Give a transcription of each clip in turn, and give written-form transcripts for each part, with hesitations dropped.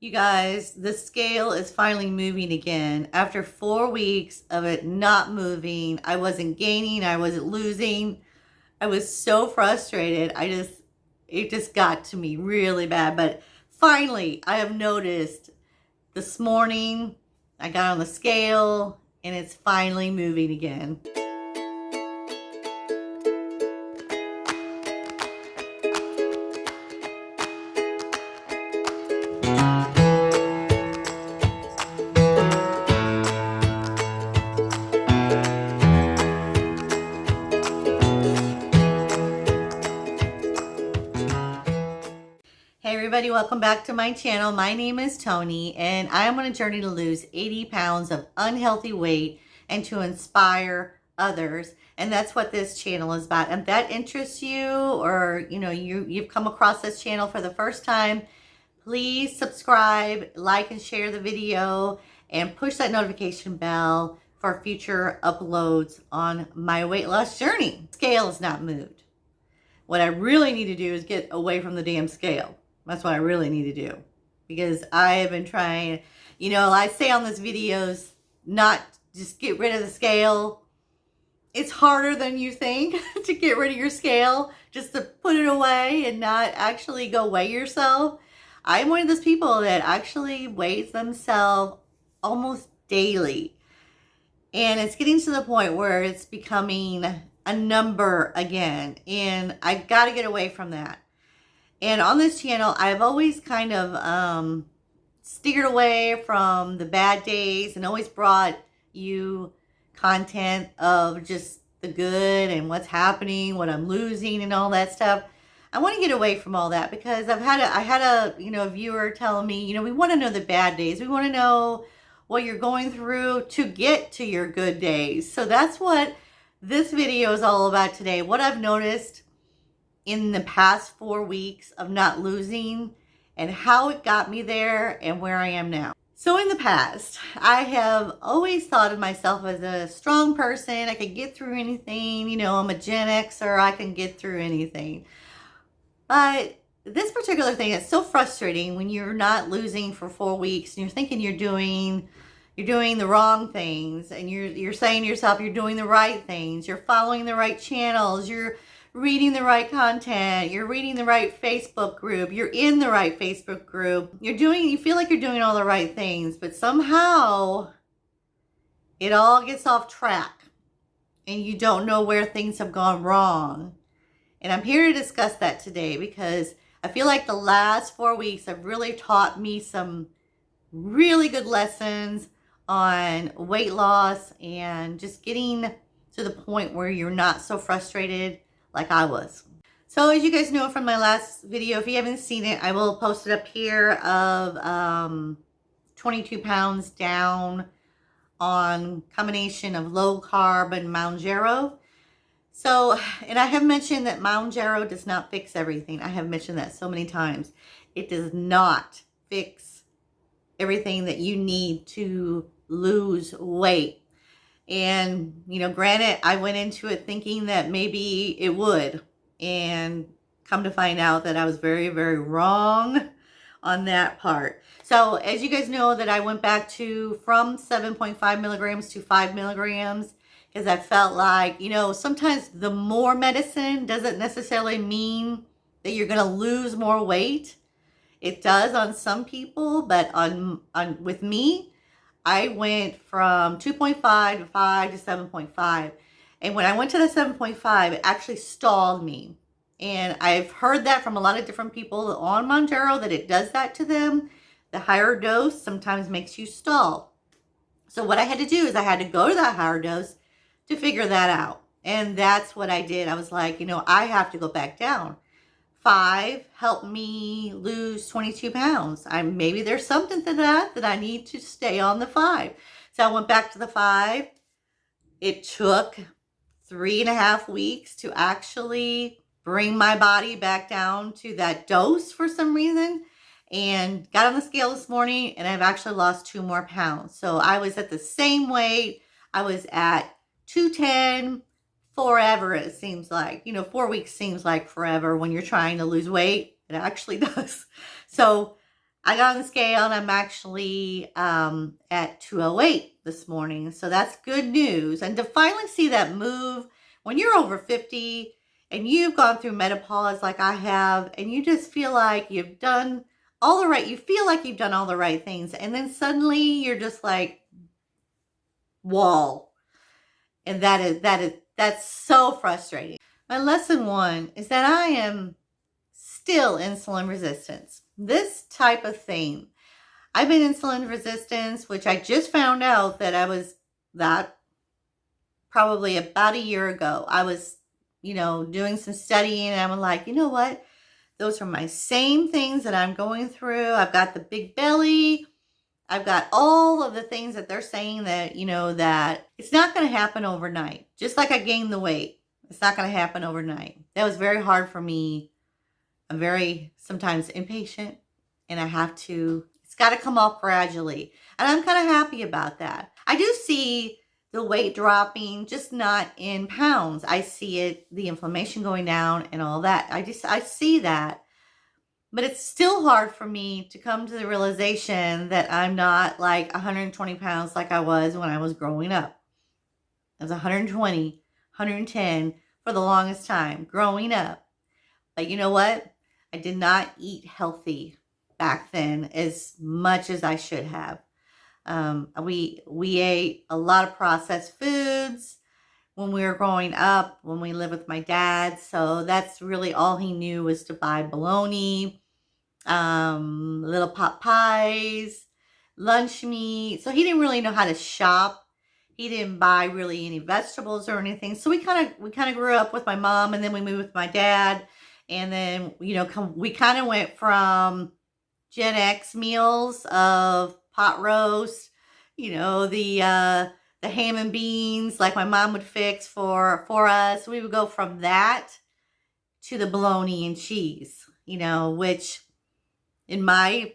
You guys, the scale is finally moving again. After 4 weeks of it not moving, I wasn't gaining, I wasn't losing. I was so frustrated. It just got to me really bad. But finally, I have noticed this morning, I got on the scale and it's finally moving again. Hey everybody, welcome back to my channel. My name is Tony and I am on a journey to lose 80 pounds of unhealthy weight and to inspire others. And that's what this channel is about. If that interests you, or you've come across this channel for the first time, please subscribe, like and share the video, and push that notification bell for future uploads on my weight loss journey. Scale is not moved. What I really need to do is get away from the damn scale. That's what I really need to do, because I have been trying, I say on these videos, not just get rid of the scale. It's harder than you think to get rid of your scale, just to put it away and not actually go weigh yourself. I'm one of those people that actually weighs themselves almost daily. And it's getting to the point where it's becoming a number again. And I got to get away from that. And on this channel, I've always kind of steered away from the bad days and always brought you content of just the good and what's happening, what I'm losing and all that stuff. I want to get away from all that because I had a viewer telling me, we want to know the bad days. We want to know what you're going through to get to your good days. So that's what this video is all about today. What I've noticed in the past 4 weeks of not losing and how it got me there and where I am now. So in the past, I have always thought of myself as a strong person. I could get through anything. I'm a Gen Xer. I can get through anything. But this particular thing is so frustrating when you're not losing for 4 weeks and you're thinking you're doing the wrong things, and you're saying to yourself you're doing the right things, you're following the right channels, you're reading the right content, you're reading the right Facebook group, you're in the right Facebook group, you feel like you're doing all the right things, but somehow it all gets off track and you don't know where things have gone wrong. And I'm here to discuss that today because I feel like the last 4 weeks have really taught me some really good lessons on weight loss and just getting to the point where you're not so frustrated like I was. So as you guys know from my last video, if you haven't seen it, I will post it up here of 22 pounds down on combination of low carb and mounjaro. So, and I have mentioned that mounjaro does not fix everything. I have mentioned that so many times. It does not fix everything that you need to lose weight. And, granted, I went into it thinking that maybe it would, and come to find out that I was very, very wrong on that part. So as you guys know, that I went back from 7.5 milligrams to 5 milligrams because I felt like, sometimes the more medicine doesn't necessarily mean that you're going to lose more weight. It does on some people, but with me, I went from 2.5 to 5 to 7.5. And when I went to the 7.5, it actually stalled me. And I've heard that from a lot of different people on mounjaro, that it does that to them. The higher dose sometimes makes you stall. So what I had to do is I had to go to that higher dose to figure that out. And that's what I did. I was like, I have to go back down. 5 helped me lose 22 pounds. Maybe there's something to that I need to stay on the 5. So I went back to the 5. It took 3.5 weeks to actually bring my body back down to that dose for some reason, and got on the scale this morning and I've actually lost 2 more pounds. So I was at the same weight. I was at 210 forever, it seems like. 4 weeks seems like forever when you're trying to lose weight. It actually does. So I got on the scale and I'm actually at 208 this morning. So that's good news. And to finally see that move when you're over 50 and you've gone through menopause like I have, and you just feel like you've done you feel like you've done all the right things. And then suddenly you're just like, wall. And that's so frustrating. My lesson one is that I am still insulin resistance. This type of thing. I've been insulin resistance, which I just found out that I was that probably about a year ago. I was, doing some studying and I'm like, you know what? Those are my same things that I'm going through. I've got the big belly. I've got all of the things that they're saying that, that it's not going to happen overnight. Just like I gained the weight. It's not going to happen overnight. That was very hard for me. I'm very sometimes impatient and it's got to come off gradually. And I'm kind of happy about that. I do see the weight dropping, just not in pounds. I see it, the inflammation going down and all that. I see that. But it's still hard for me to come to the realization that I'm not like 120 pounds like I was when I was growing up. I was 120, 110 for the longest time growing up. But you know what? I did not eat healthy back then as much as I should have. We ate a lot of processed foods when we were growing up, when we lived with my dad. So that's really all he knew was to buy bologna, little pot pies, lunch meat. So he didn't really know how to shop. He didn't buy really any vegetables or anything. So we kind of grew up with my mom, and then we moved with my dad. And then, we kind of went from Gen X meals of pot roast, the ham and beans like my mom would fix for us. We would go from that to the bologna and cheese, which in my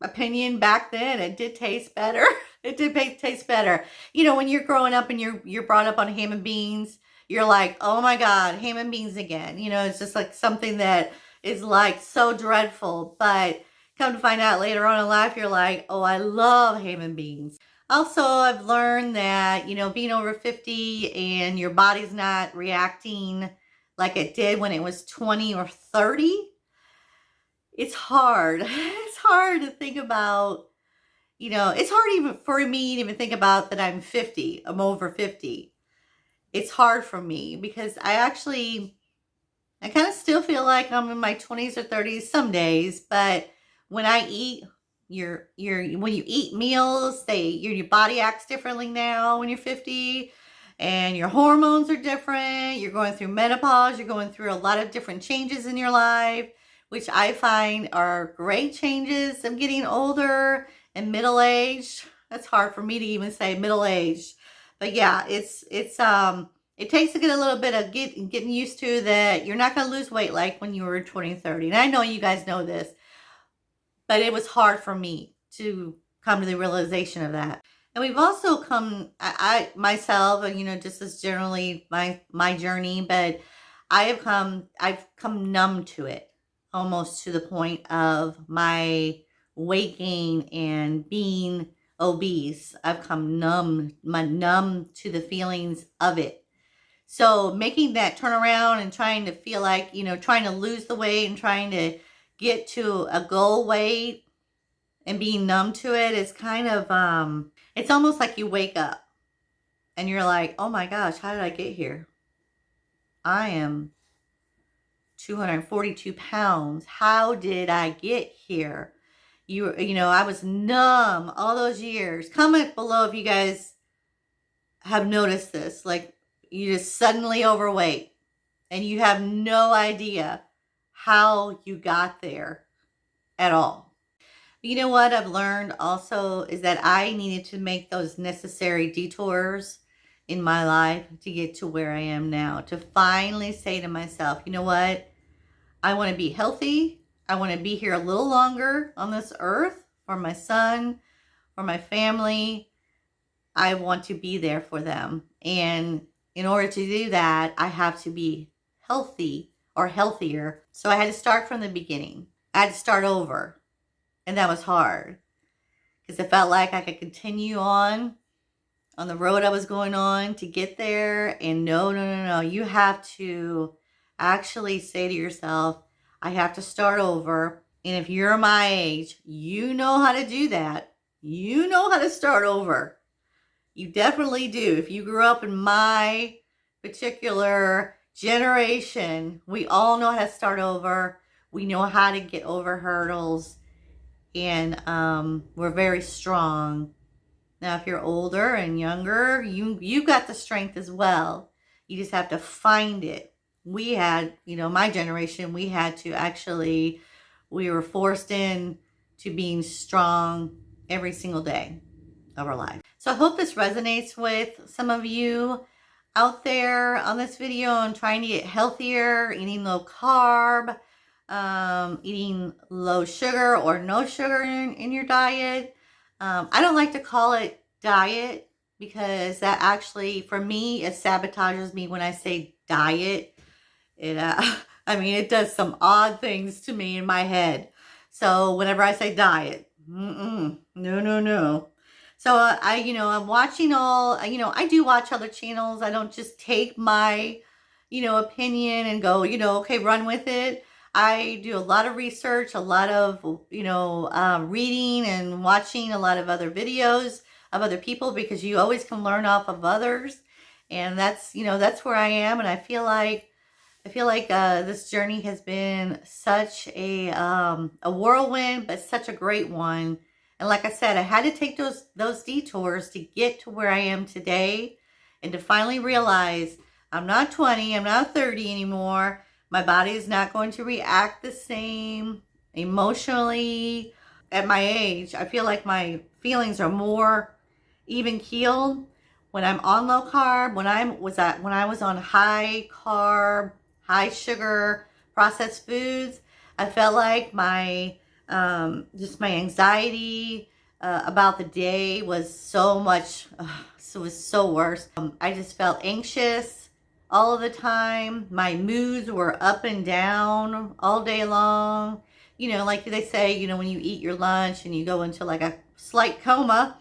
opinion back then it did taste better. It did taste better. When you're growing up and you're brought up on ham and beans, you're like, oh my God, ham and beans again. It's just like something that is like so dreadful. But come to find out later on in life, you're like, oh, I love ham and beans. Also, I've learned that, being over 50 and your body's not reacting like it did when it was 20 or 30, it's hard. It's hard to think about, it's hard even for me to even think about that I'm 50. I'm over 50. It's hard for me because I kind of still feel like I'm in my 20s or 30s some days, but when I eat, when you eat meals, your body acts differently now when you're 50, and your hormones are different. You're going through menopause. You're going through a lot of different changes in your life, which I find are great changes. I'm getting older and middle-aged. That's hard for me to even say middle-aged. But yeah, it takes to get a little bit of getting used to that you're not going to lose weight like when you were 20, 30. And I know you guys know this, but it was hard for me to come to the realization of that. And we've also come, I myself, just as generally my journey, but I've come numb to it, almost to the point of my weight gain and being obese. I've come numb to the feelings of it. So making that turnaround and trying to feel like, trying to lose the weight and trying to get to a goal weight and being numb to it is kind of, it's almost like you wake up and you're like, oh my gosh, how did I get here? I am 242 pounds. How did I get here? I was numb all those years. Comment below if you guys have noticed this. Like, you just suddenly overweight and you have no idea how you got there at all. You know what I've learned also is that I needed to make those necessary detours in my life to get to where I am now. To finally say to myself, you know what? I want to be healthy. I want to be here a little longer on this earth for my son, for my family. I want to be there for them. And in order to do that, I have to be healthy or healthier. So I had to start from the beginning. I had to start over. And that was hard because it felt like I could continue on the road I was going on to get there. And no, no, no, no. You have to actually say to yourself, I have to start over. And if you're my age, you know how to do that. You know how to start over. You definitely do. If you grew up in my particular generation, we all know how to start over. We know how to get over hurdles. And we're very strong. Now, if you're older and younger, you've got the strength as well. You just have to find it. We had, my generation, we had to actually, we were forced in to being strong every single day of our life. So I hope this resonates with some of you out there on this video and trying to get healthier, eating low carb, eating low sugar or no sugar in your diet. I don't like to call it diet because that actually, for me, it sabotages me when I say diet. It does some odd things to me in my head. So whenever I say diet, no, no, no. So I'm watching I do watch other channels. I don't just take my, opinion and go, okay, run with it. I do a lot of research, a lot of, reading and watching a lot of other videos of other people because you always can learn off of others. And that's where I am. And I feel like this journey has been such a whirlwind, but such a great one. And like I said, I had to take those detours to get to where I am today and to finally realize I'm not 20, I'm not 30 anymore. My body is not going to react the same emotionally at my age. I feel like my feelings are more even keeled when I'm on low carb, when I was on high carb, high sugar processed foods. I felt like my anxiety about the day was so much, it was so worse. I just felt anxious all of the time. My moods were up and down all day long. Like they say, when you eat your lunch and you go into like a slight coma,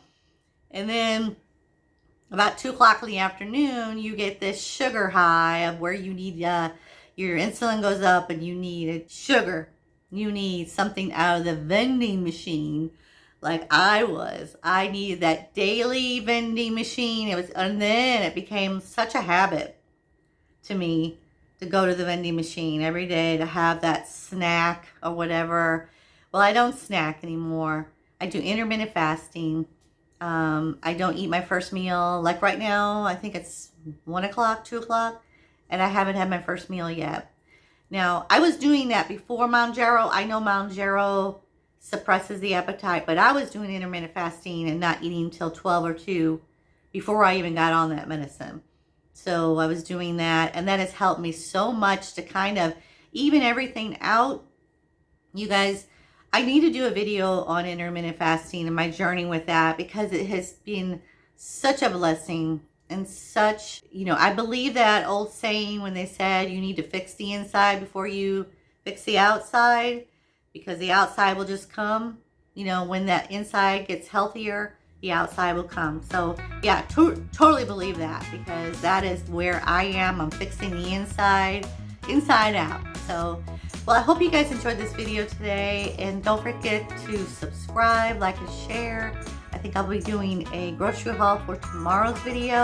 and then about 2 o'clock in the afternoon, you get this sugar high of where you need, your insulin goes up and you need sugar. You need something out of the vending machine like I was. I needed that daily vending machine. And then it became such a habit to me to go to the vending machine every day to have that snack or whatever. Well, I don't snack anymore. I do intermittent fasting. I don't eat my first meal. Like right now, I think it's 1 o'clock, 2 o'clock, and I haven't had my first meal yet. Now, I was doing that before mounjaro. I know mounjaro suppresses the appetite, but I was doing intermittent fasting and not eating until 12 or 2 before I even got on that medicine. So I was doing that, and that has helped me so much to kind of even everything out. You guys, I need to do a video on intermittent fasting and my journey with that because it has been such a blessing and such, I believe that old saying when they said you need to fix the inside before you fix the outside, because the outside will just come, when that inside gets healthier, the outside will come. So yeah, totally believe that because that is where I am. I'm fixing the inside out. So, well, I hope you guys enjoyed this video today, and don't forget to subscribe, like, and share. I think I'll be doing a grocery haul for tomorrow's video.